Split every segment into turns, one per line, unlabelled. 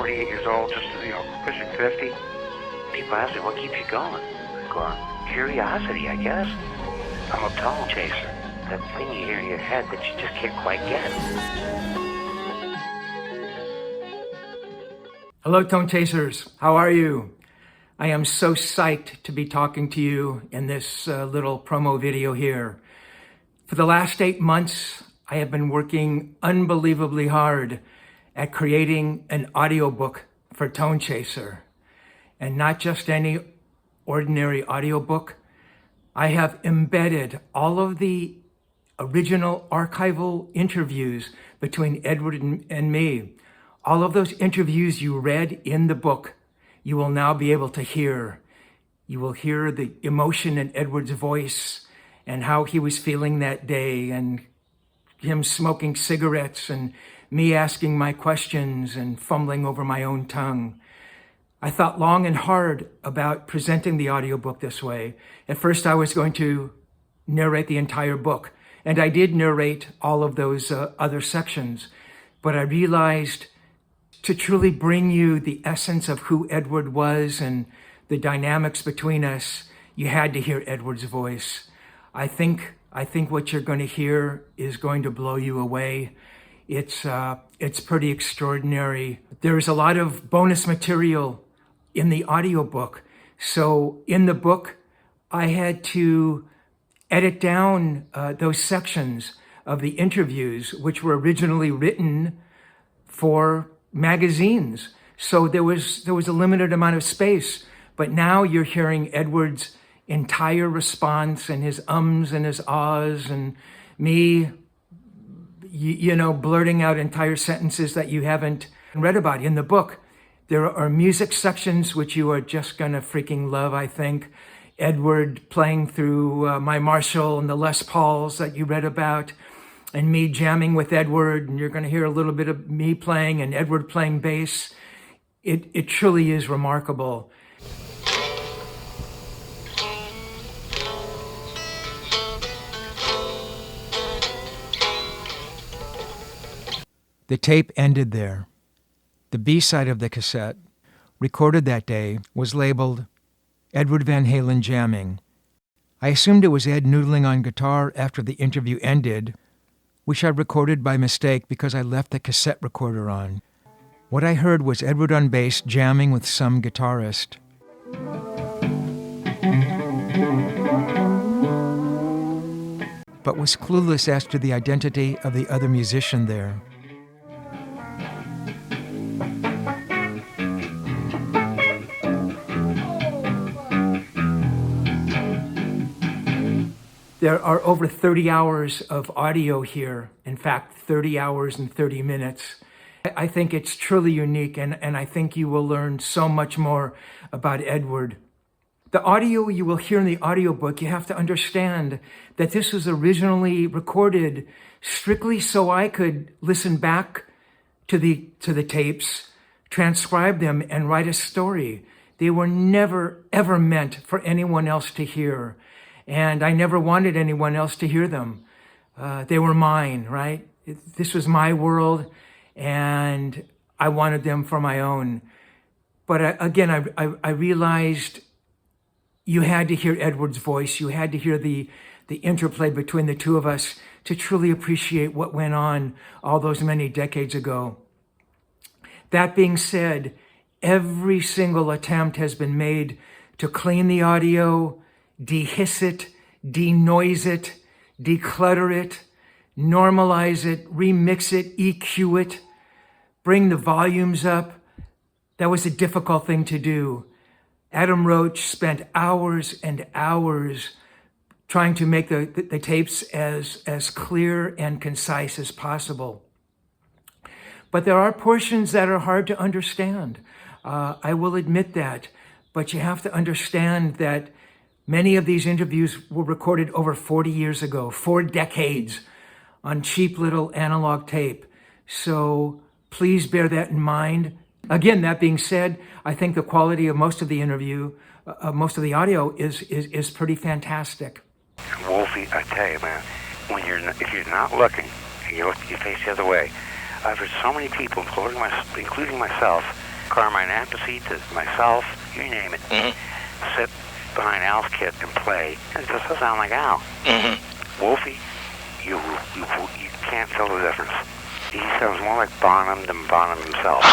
48 years old, just, pushing 50. People ask me, what keeps you going? I go on, curiosity, I guess. I'm a Tonechaser. That thing you hear in your head that you just can't quite get.
Hello, Tonechasers. How are you? I am so psyched to be talking to you in this little promo video here. For the last 8 months, I have been working unbelievably hard at creating an audiobook for Tonechaser. And not just any ordinary audiobook. I have embedded all of the original archival interviews between Edward and me. All of those interviews you read in the book, you will now be able to hear. You will hear the emotion in Edward's voice and how he was feeling that day, and him smoking cigarettes and me asking my questions and fumbling over my own tongue. I thought long and hard about presenting the audiobook this way. At first, I was going to narrate the entire book, and I did narrate all of those other sections, but I realized to truly bring you the essence of who Edward was and the dynamics between us, you had to hear Edward's voice. I think what you're going to hear is going to blow you away. It's pretty extraordinary. There's a lot of bonus material in the audiobook. So in the book, I had to edit down those sections of the interviews, which were originally written for magazines. So there was a limited amount of space. But now you're hearing Edward's entire response and his ums and his ahs, and me, blurting out entire sentences that you haven't read about in the book. There are music sections which you are just gonna freaking love, I think. Edward playing through my Marshall and the Les Pauls that you read about, and me jamming with Edward, and you're gonna hear a little bit of me playing and Edward playing bass. It truly is remarkable. The tape ended there. The B-side of the cassette, recorded that day, was labeled Edward Van Halen Jamming. I assumed it was Ed noodling on guitar after the interview ended, which I recorded by mistake because I left the cassette recorder on. What I heard was Edward on bass jamming with some guitarist. But was clueless as to the identity of the other musician there. There are over 30 hours of audio here. In fact, 30 hours and 30 minutes. I think it's truly unique, and I think you will learn so much more about Edward. The audio you will hear in the audiobook, you have to understand that this was originally recorded strictly so I could listen back to the tapes, transcribe them, and write a story. They were never, ever meant for anyone else to hear. And I never wanted anyone else to hear them. They were mine, right? This was my world, and I wanted them for my own. But I realized you had to hear Edward's voice. You had to hear the interplay between the two of us to truly appreciate what went on all those many decades ago. That being said, every single attempt has been made to clean the audio, dehiss it, denoise it, declutter it, normalize it, remix it, EQ it, bring the volumes up. That was a difficult thing to do. Adam Roach spent hours and hours trying to make the tapes as clear and concise as possible. But there are portions that are hard to understand. I will admit that. But you have to understand that many of these interviews were recorded over 40 years ago, 4 decades, on cheap little analog tape. So please bear that in mind. Again, that being said, I think the quality of most of the interview, most of the audio is pretty fantastic.
Wolfie, I tell you, man, if you're not looking, and you face the other way, I've heard so many people, including myself, Carmine Appice to myself, you name it. Sit behind Al's kit and play, and it just doesn't sound like Al. Wolfie, you can't tell the difference. He sounds more like Bonham than Bonham himself.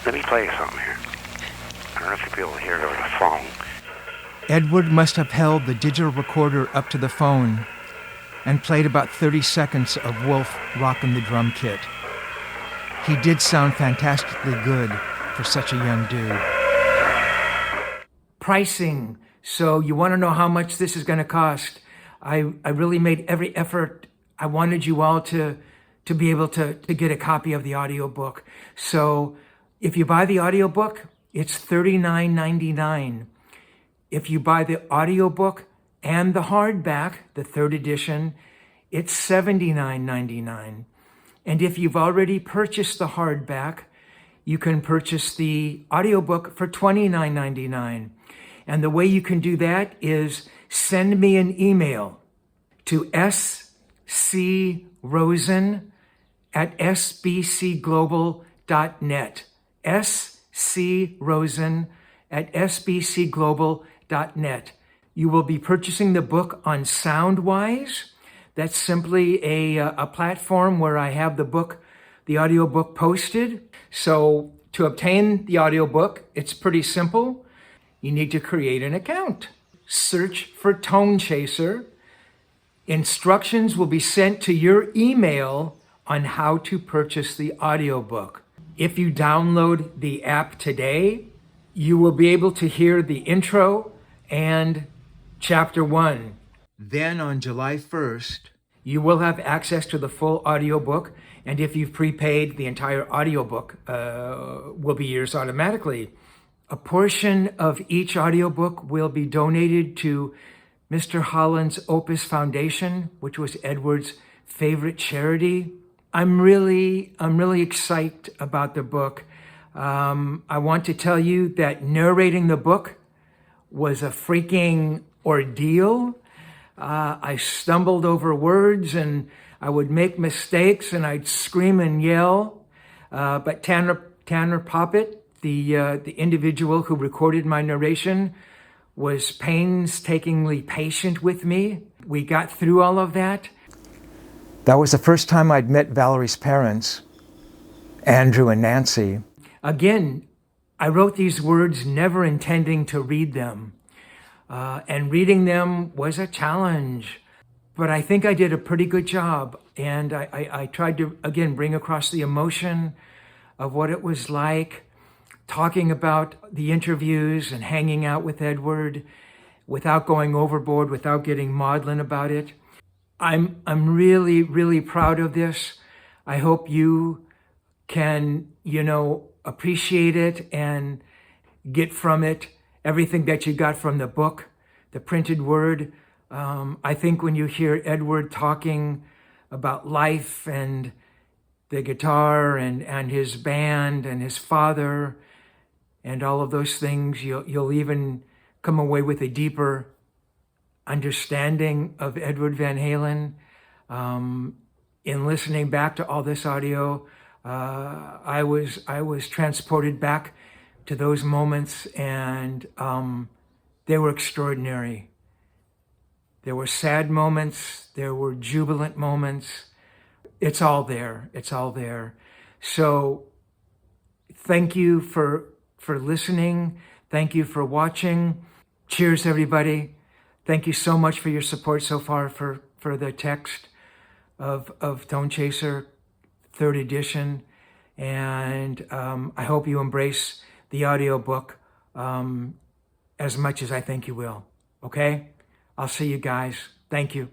Let me play you something here. I don't know if you'll be able to hear it over the phone.
Edward must have held the digital recorder up to the phone and played about 30 seconds of Wolf rocking the drum kit. He did sound fantastically good for such a young dude. Pricing. So you want to know how much this is going to cost. I really made every effort. I wanted you all to be able to get a copy of the audiobook. So if you buy the audiobook, it's $39.99. If you buy the audiobook and the hardback, the third edition, it's $79.99. And if you've already purchased the hardback, you can purchase the audiobook for $29.99. And the way you can do that is send me an email to scrosen@sbcglobal.net. scrosen@sbcglobal.net. You will be purchasing the book on Soundwise. That's simply a platform where I have the audiobook posted. So to obtain the audiobook, it's pretty simple. You need to create an account. Search for Tonechaser. Instructions will be sent to your email on how to purchase the audiobook. If you download the app today, you will be able to hear the intro and chapter 1. Then on July 1st, you will have access to the full audiobook, and if you've prepaid, the entire audiobook will be yours automatically. A portion of each audiobook will be donated to Mr. Holland's Opus Foundation, which was Edward's favorite charity. I'm really excited about the book. I want to tell you that narrating the book was a freaking ordeal. I stumbled over words and I would make mistakes and I'd scream and yell. But Tanner Poppet, the individual who recorded my narration, was painstakingly patient with me. We got through all of that. That was the first time I'd met Valerie's parents, Andrew and Nancy. Again, I wrote these words never intending to read them. And reading them was a challenge. But I think I did a pretty good job. And I tried to, again, bring across the emotion of what it was like talking about the interviews and hanging out with Edward without going overboard, without getting maudlin about it. I'm really proud of this. I hope you can, appreciate it and get from it everything that you got from the book, the printed word. I think when you hear Edward talking about life and the guitar and his band and his father and all of those things, you'll even come away with a deeper understanding of Edward Van Halen. In listening back to all this audio, I was transported back to those moments, and they were extraordinary. There were sad moments, there were jubilant moments. It's all there. So thank you for listening. Thank you for watching. Cheers, everybody. Thank you so much for your support so far for the text of Tonechaser, 3rd edition. And I hope you embrace the audiobook as much as I think you will. Okay? I'll see you guys. Thank you.